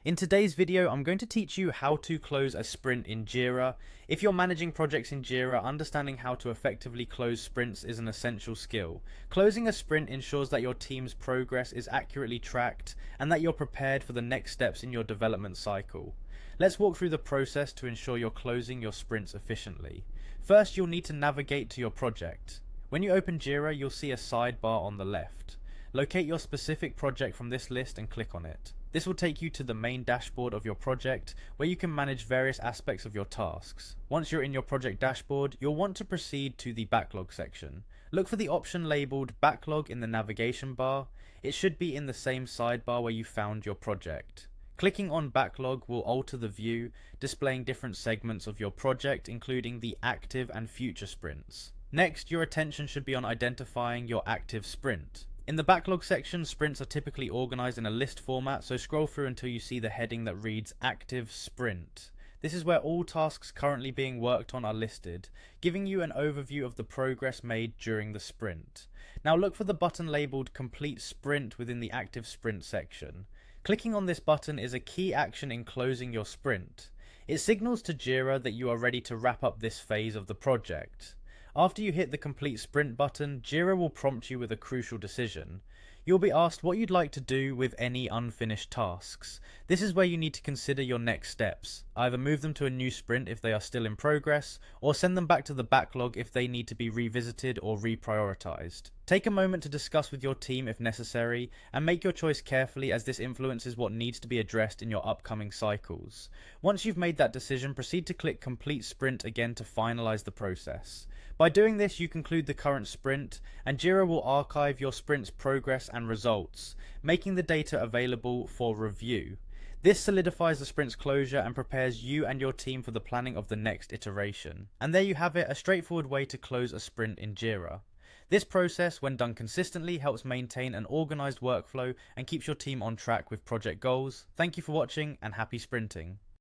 In today's video, I'm going to teach you how to close a sprint in Jira. If you're managing projects in Jira, understanding how to effectively close sprints is an essential skill. Closing a sprint ensures that your team's progress is accurately tracked and that you're prepared for the next steps in your development cycle. Let's walk through the process to ensure you're closing your sprints efficiently. First, you'll need to navigate to your project. When you open Jira, you'll see a sidebar on the left. Locate your specific project from this list and click on it. This will take you to the main dashboard of your project, where you can manage various aspects of your tasks. Once you're in your project dashboard, you'll want to proceed to the backlog section. Look for the option labeled backlog in the navigation bar. It should be in the same sidebar where you found your project. Clicking on backlog will alter the view, displaying different segments of your project, including the active and future sprints. Next, your attention should be on identifying your active sprint. In the backlog section, sprints are typically organized in a list format, so scroll through until you see the heading that reads Active Sprint. This is where all tasks currently being worked on are listed, giving you an overview of the progress made during the sprint. Now look for the button labeled Complete Sprint within the Active Sprint section. Clicking on this button is a key action in closing your sprint. It signals to Jira that you are ready to wrap up this phase of the project. After you hit the Complete Sprint button, Jira will prompt you with a crucial decision. You'll be asked what you'd like to do with any unfinished tasks. This is where you need to consider your next steps. Either move them to a new sprint if they are still in progress, or send them back to the backlog if they need to be revisited or reprioritized. Take a moment to discuss with your team if necessary, and make your choice carefully, as this influences what needs to be addressed in your upcoming cycles. Once you've made that decision, proceed to click Complete Sprint again to finalize the process. By doing this, you conclude the current sprint, and Jira will archive your sprint's progress and results, making the data available for review. This solidifies the sprint's closure and prepares you and your team for the planning of the next iteration. And there you have it, a straightforward way to close a sprint in Jira. This process, when done consistently, helps maintain an organized workflow and keeps your team on track with project goals. Thank you for watching, and happy sprinting.